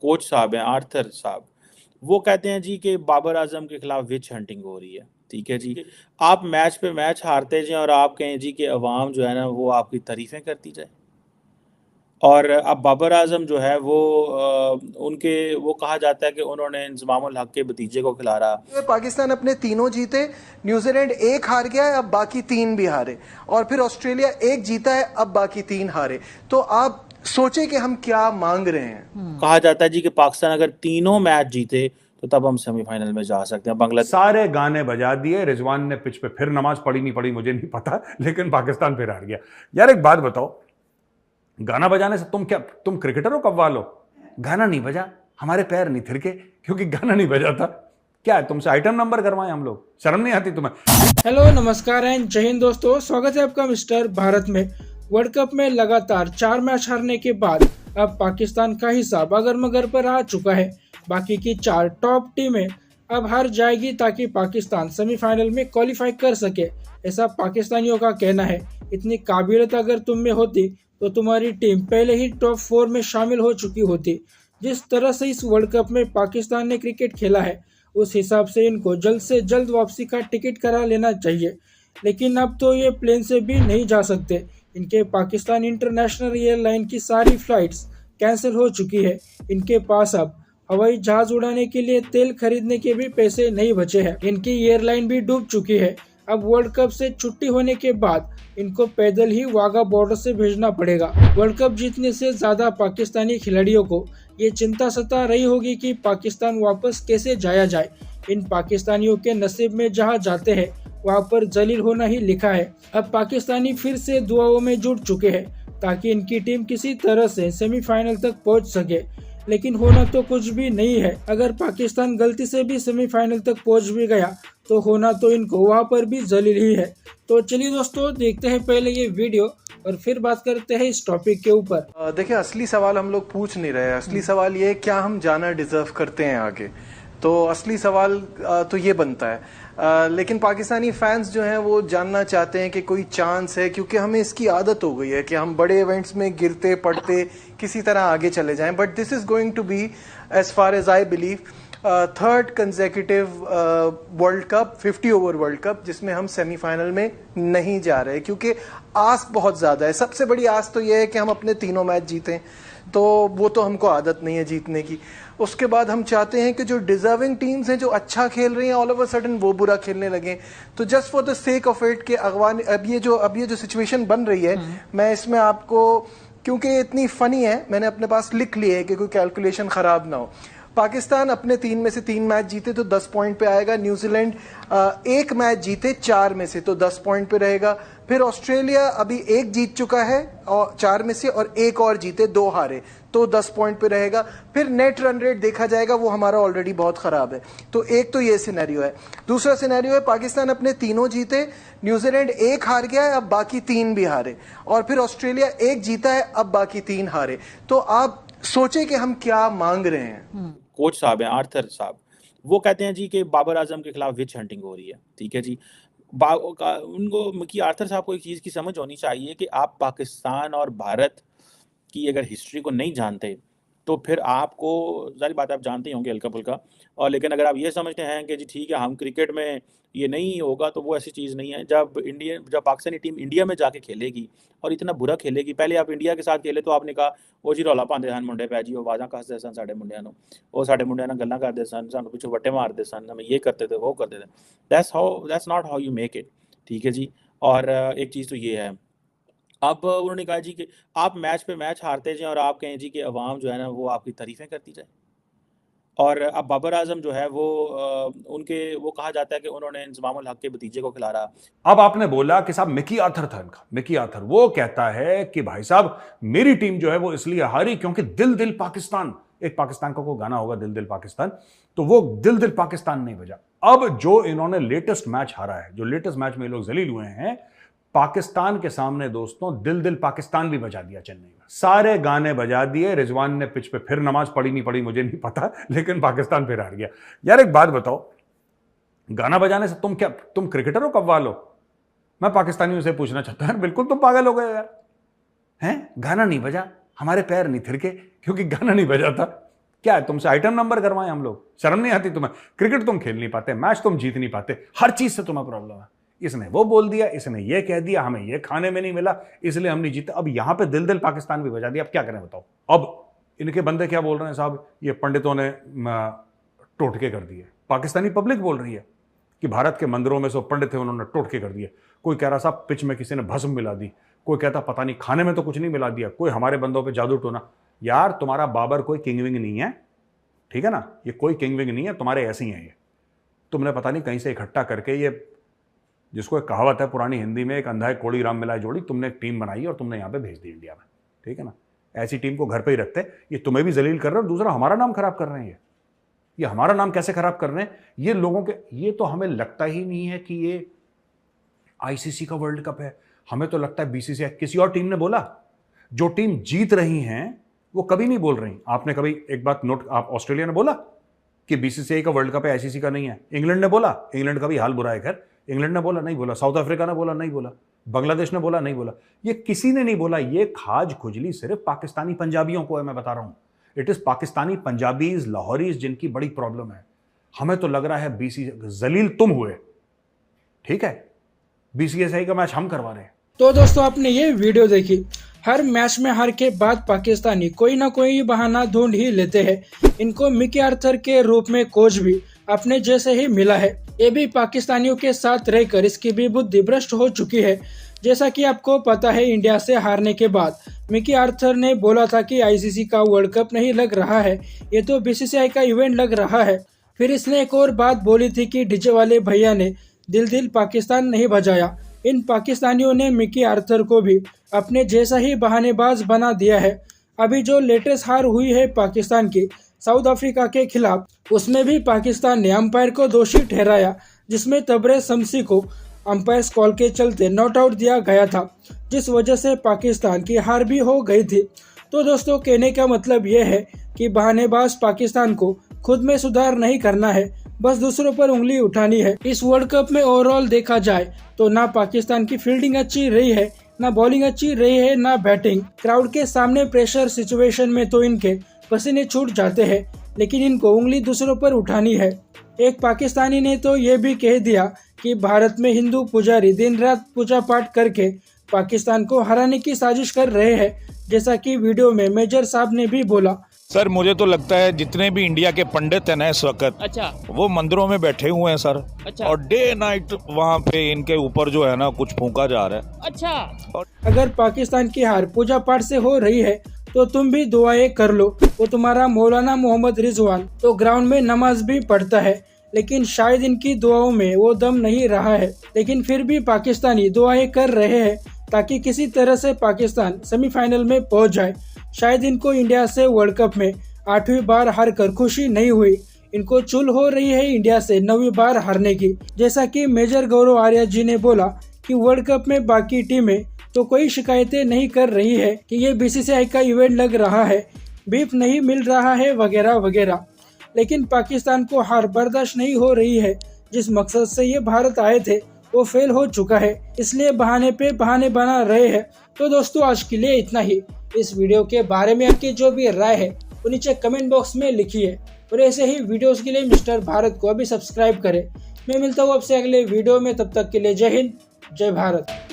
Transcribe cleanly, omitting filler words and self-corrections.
Coach साहब हैं, Arthur साहब, वो कहते हैं जी कि बाबर आजम के खिलाफ विच हंटिंग हो रही है। ठीक है जी। आप मैच पे मैच हारते जाएं और आप कहें जी कि अवाम जो है ना वो आपकी तारीफें करती जाए। और अब बाबर आजम जो है वो उनके वो कहा जाता है कि उन्होंने इंजमामुल हक के भतीजे को खिला रहा। पाकिस्तान अपने तीनों जीते, न्यूजीलैंड एक हार गया है, अब बाकी तीन भी हारे, और फिर ऑस्ट्रेलिया एक जीता है, अब बाकी तीन हारे। तो आप सोचे कि हम क्या मांग रहे हैं। कहा जाता है जी कि पाकिस्तान अगर तीनों मैच जीते तो तब हम सेमीफाइनल में जा सकते हैं। बांग्लादेश सारे गाने बजा दिए, रिजवान ने पिच पे फिर नमाज पढ़ी नहीं पढ़ी मुझे नहीं पता, लेकिन पाकिस्तान फिर हार गया। यार एक बात बताओ, गाना बजाने से तुम क्रिकेटर हो कव्वाल हो? गाना नहीं बजा, हमारे पैर नहीं थिरके क्योंकि गाना नहीं बजा था। क्या है, तुमसे आइटम नंबर करवाएं हम लोग? शर्म नहीं आती तुम्हें? हेलो, नमस्कार एंड जय हिंद दोस्तों, स्वागत है आपका मिस्टर भारत में। वर्ल्ड कप में लगातार 4 मैच हारने के बाद अब पाकिस्तान का हिसाब अगर मगर पर आ चुका है। बाकी की 4 टॉप टीमें अब हार जाएगी ताकि पाकिस्तान सेमीफाइनल में क्वालिफाई कर सके, ऐसा पाकिस्तानियों का कहना है। इतनी काबिलियत अगर तुम में होती तो तुम्हारी टीम पहले ही टॉप 4 में शामिल हो चुकी होती। जिस तरह से इस वर्ल्ड कप में पाकिस्तान ने क्रिकेट खेला है उस हिसाब से इनको जल्द से जल्द वापसी का टिकट करा लेना चाहिए। लेकिन अब तो ये प्लेन से भी नहीं जा सकते। इनके पाकिस्तान इंटरनेशनल एयरलाइन की सारी फ्लाइट्स कैंसिल हो चुकी है। इनके पास अब हवाई जहाज उड़ाने के लिए तेल खरीदने के भी पैसे नहीं बचे हैं। इनकी एयरलाइन भी डूब चुकी है। अब वर्ल्ड कप से छुट्टी होने के बाद इनको पैदल ही वाघा बॉर्डर से भेजना पड़ेगा। वर्ल्ड कप जीतने से ज्यादा पाकिस्तानी खिलाड़ियों को ये चिंता सता रही होगी कि पाकिस्तान वापस कैसे जाया जाए। इन पाकिस्तानियों के नसीब में जहां जाते हैं वहां पर जलील होना ही लिखा है। अब पाकिस्तानी फिर से दुआओं में जुट चुके हैं ताकि इनकी टीम किसी तरह से सेमीफाइनल तक पहुंच सके। लेकिन होना तो कुछ भी नहीं है। अगर पाकिस्तान गलती से भी सेमीफाइनल तक पहुंच भी गया तो होना तो इनको वहां पर भी जलील ही है। तो चलिए दोस्तों, देखते हैं पहले ये वीडियो और फिर बात करते हैं इस टॉपिक के ऊपर। देखिए, असली सवाल हम लोग पूछ नहीं रहे हैं। असली सवाल ये है, क्या हम जाना डिजर्व करते हैं आगे। तो असली सवाल तो ये बनता है। लेकिन पाकिस्तानी फैंस जो हैं वो जानना चाहते हैं कि कोई चांस है, क्योंकि हमें इसकी आदत हो गई है कि हम बड़े इवेंट्स में गिरते पड़ते किसी तरह आगे चले जाएं। But this is going to be, as far as I believe, third consecutive world cup, 50 over world cup, जिसमें हम सेमीफाइनल में नहीं जा रहे, क्योंकि आस बहुत ज्यादा है। सबसे बड़ी आस तो यह है कि हम अपने तीनों मैच जीतें, तो वो तो हमको आदत नहीं है जीतने की। उसके बाद हम चाहते हैं कि जो डिजर्विंग टीम्स हैं, जो अच्छा खेल रही हैं, ऑल ऑफ अ सडन वो बुरा खेलने लगे। तो just for the sake of it के अगवान, अब ये जो सिचुएशन बन रही है, मैं इसमें आपको, क्योंकि इतनी फनी है, मैंने अपने पास लिख ली है कि कोई कैलकुलेशन खराब ना हो। पाकिस्तान अपने 3 में से 3 मैच जीते तो 10 पॉइंट पे आएगा। न्यूजीलैंड एक मैच जीते 4 में से तो 10 पॉइंट पे रहेगा। फिर ऑस्ट्रेलिया अभी एक जीत चुका है और 4 में से, और एक और जीते 2 हारे तो 10 पॉइंट पे रहेगा। फिर नेट रन रेट देखा जाएगा, वो हमारा ऑलरेडी बहुत खराब है। तो एक तो ये सिनेरियो है। दूसरा सिनेरियो है, पाकिस्तान अपने तीनों जीते, न्यूजीलैंड एक हार गया है, अब बाकी 3 भी हारे, और फिर ऑस्ट्रेलिया एक जीता है, अब बाकी 3 हारे। तो आप सोचे कि हम क्या मांग रहे हैं। कोच साहब हैं, आर्थर साहब, वो कहते हैं जी कि बाबर आजम के खिलाफ विच हंटिंग हो रही है। ठीक है जी। उनको कि आर्थर साहब को एक चीज़ की समझ होनी चाहिए कि आप पाकिस्तान और भारत की अगर हिस्ट्री को नहीं जानते तो फिर आपको, ज़ाहिर बात है आप जानते ही होंगे हल्का फुल्का, और लेकिन अगर आप ये समझते हैं कि जी ठीक है हम क्रिकेट में ये नहीं होगा, तो वो ऐसी चीज़ नहीं है। जब पाकिस्तानी टीम इंडिया में जाके खेलेगी और इतना बुरा खेलेगी, पहले आप इंडिया के साथ खेले तो आपने कहा वो जी रौला पाते सन मुंडे पै जी, वो आवाज़ां कसदे सन साडे मुंडियां नूं, वो साडे मुंडियां नाल गल्लां करदे सन, सानूं पिछों वट्टे मारदे सन, हमें ये करते थे वो करते थे। That's not how you make it. ठीक है जी। और एक चीज़ तो ये है, अब उन्होंने कहा जी कि आप मैच पे मैच हारते जाएं और आप कहें जी कि अवाम जो है ना वो आपकी तारीफें करती जाए। और अब बाबर आजम जो है वो कहा जाता है कि उन्होंने इंजमामुल हक के भतीजे को खिला रहा। अब आपने बोला कि साहब मिकी आर्थर था इनका, मिकी आर्थर वो कहता है कि भाई साहब मेरी टीम जो है वो इसलिए हारी क्योंकि दिल दिल पाकिस्तान, एक पाकिस्तान का कोई गाना होगा दिल दिल पाकिस्तान, तो वो दिल दिल पाकिस्तान नहीं बजा। अब जो इन्होंने लेटेस्ट मैच हारा है, जो लेटेस्ट मैच में ये लोग जलील हुए हैं, पाकिस्तान के सामने दोस्तों दिल दिल पाकिस्तान भी बजा दिया चेन्नई में। सारे गाने बजा दिए, रिजवान ने पिच पे फिर नमाज पढ़ी नहीं पढ़ी मुझे नहीं पता, लेकिन पाकिस्तान फिर हार गया। यार एक बात बताओ, गाना बजाने से तुम क्रिकेटर हो कव्वाल हो? मैं पाकिस्तानियों से पूछना चाहता हूं, बिल्कुल तुम पागल हो गए यार। हैं, गाना नहीं बजा, हमारे पैर नहीं थिरके क्योंकि गाना नहीं बजा था। क्या है, तुमसे आइटम नंबर करवाएं हम लोग? शर्म नहीं आती तुम्हें? क्रिकेट तुम खेल नहीं पाते, मैच तुम जीत नहीं पाते, हर चीज से तुम्हें प्रॉब्लम है। इसने वो बोल दिया, इसने ये कह दिया, हमें ये खाने में नहीं मिला इसलिए हम नहीं जीते। अब यहां पे दिल दिल पाकिस्तान भी बजा दिया, अब क्या करें बताओ? अब इनके बंदे क्या बोल रहे हैं साहब, ये पंडितों ने टोटके कर दिए। पाकिस्तानी पब्लिक बोल रही है कि भारत के मंदिरों में जो पंडित थे उन्होंने टोटके कर दिए। कोई कह रहा साहब पिच में किसी ने भस्म मिला दी, कोई कहता पता नहीं खाने में तो कुछ नहीं मिला दिया, कोई हमारे बंदों पे जादू टोना। यार तुम्हारा बाबर कोई किंग विंग नहीं है, ठीक है ना, ये कोई किंग विंग नहीं है, तुम्हारे ऐसे ही हैं ये। तुमने पता नहीं कहीं से इकट्ठा करके ये, जिसको एक कहावत है पुरानी हिंदी में, एक अंधा है कोड़ी राम मिलाए जोड़ी, तुमने एक टीम बनाई और तुमने यहाँ पे भेज दी इंडिया में, ठीक है ना। ऐसी टीम को घर पे ही रखते, ये तुम्हें भी जलील कर रहे हैं और दूसरा हमारा नाम खराब कर रहे हैं। ये हमारा नाम कैसे खराब कर रहे हैं ये लोगों के, ये तो हमें लगता ही नहीं है कि ये आईसीसी का वर्ल्ड कप है। हमें तो लगता है बीसीसीआई, किसी और टीम ने बोला, जो टीम जीत रही हैं वो कभी नहीं बोल रही। आपने कभी एक बात नोट, आप ऑस्ट्रेलिया ने बोला कि बीसीसीआई का वर्ल्ड कप है, आईसीसी का नहीं है। इंग्लैंड ने बोला, इंग्लैंड का भी हाल बुरा है, खैर इंग्लैंड ने बोला, नहीं बोला। साउथ अफ्रीका ने बोला, नहीं बोला। बांग्लादेश ने बोला, नहीं बोला। ये किसी ने नहीं बोला। ये खाज खुजली सिर्फ पाकिस्तानी पंजाबियों को है, मैं बता रहा हूं। इट इज पाकिस्तानी पंजाबीज, लाहौरीज जिनकी बड़ी प्रॉब्लम है। हमें तो लग रहा है जलील तुम हुए, ठीक है, बीसीसीआई का मैच हम करवा रहे हैं। तो दोस्तों आपने ये वीडियो देखी, हर मैच में हार के बाद पाकिस्तानी कोई ना कोई बहाना ढूंढ ही लेते हैं। इनको मिकी आर्थर के रूप में कोच भी अपने जैसे ही मिला है। ये भी पाकिस्तानियों के साथ रहकर इसकी भी बुद्धि भ्रष्ट हो चुकी है। जैसा कि आपको पता है, इंडिया से हारने के बाद मिकी आर्थर ने बोला था कि आईसीसी का वर्ल्ड कप नहीं लग रहा है, ये तो बीसीसीआई का इवेंट लग रहा है। फिर इसने एक और बात बोली थी कि डीजे वाले भैया ने दिल दिल पाकिस्तान नहीं बजाया। इन पाकिस्तानियों ने मिकी आर्थर को भी अपने जैसा ही बहानेबाज बना दिया है। अभी जो लेटेस्ट हार हुई है पाकिस्तान की साउथ अफ्रीका के खिलाफ, उसमें भी पाकिस्तान ने अंपायर को दोषी ठहराया, जिसमें तबरेज़ शम्सी को अंपायर कॉल के चलते नॉट आउट दिया गया था, जिस वजह से पाकिस्तान की हार भी हो गई थी। तो दोस्तों कहने का मतलब यह है कि बहानेबाज पाकिस्तान को खुद में सुधार नहीं करना है, बस दूसरों पर उंगली उठानी है। इस वर्ल्ड कप में ओवरऑल देखा जाए तो ना पाकिस्तान की फील्डिंग अच्छी रही है, ना बॉलिंग अच्छी रही है, ना बैटिंग। क्राउड के सामने प्रेशर सिचुएशन में तो इनके पसीने छूट जाते हैं, लेकिन इनको उंगली दूसरों पर उठानी है। एक पाकिस्तानी ने तो ये भी कह दिया कि भारत में हिंदू पुजारी दिन रात पूजा पाठ करके पाकिस्तान को हराने की साजिश कर रहे हैं, जैसा कि वीडियो में मेजर साहब ने भी बोला। सर मुझे तो लगता है जितने भी इंडिया के पंडित हैं ना इस वक्त, अच्छा, वो मंदिरों में बैठे हुए हैं सर। अच्छा, और डे नाइट वहाँ पे इनके ऊपर जो है ना कुछ फूंका जा रहा है। अच्छा। अगर पाकिस्तान की हार पूजा पाठ से हो रही है तो तुम भी दुआएं कर लो। वो तुम्हारा मौलाना मोहम्मद रिजवान तो ग्राउंड में नमाज भी पढ़ता है, लेकिन शायद इनकी दुआओं में वो दम नहीं रहा है। लेकिन फिर भी पाकिस्तानी दुआएं कर रहे हैं ताकि किसी तरह से पाकिस्तान सेमीफाइनल में पहुंच जाए। शायद इनको इंडिया से वर्ल्ड कप में 8वीं बार हार कर खुशी नहीं हुई, इनको चुल हो रही है इंडिया से 9वीं बार हारने की। जैसा कि मेजर गौरव आर्या जी ने बोला कि वर्ल्ड कप में बाकी टीमें तो कोई शिकायतें नहीं कर रही है कि ये बीसीसीआई का इवेंट लग रहा है, बीफ नहीं मिल रहा है वगैरह वगैरह, लेकिन पाकिस्तान को हार बर्दाश्त नहीं हो रही है। जिस मकसद से ये भारत आए थे वो फेल हो चुका है, इसलिए बहाने पे बहाने बना रहे हैं। तो दोस्तों आज के लिए इतना ही। इस वीडियो के बारे में आपकी जो भी राय है वो नीचे कमेंट बॉक्स में लिखिए, और ऐसे ही वीडियोस के लिए मिस्टर भारत को अभी सब्सक्राइब करें। मैं मिलता हूँ आपसे अगले वीडियो में, तब तक के लिए जय हिंद, जय भारत।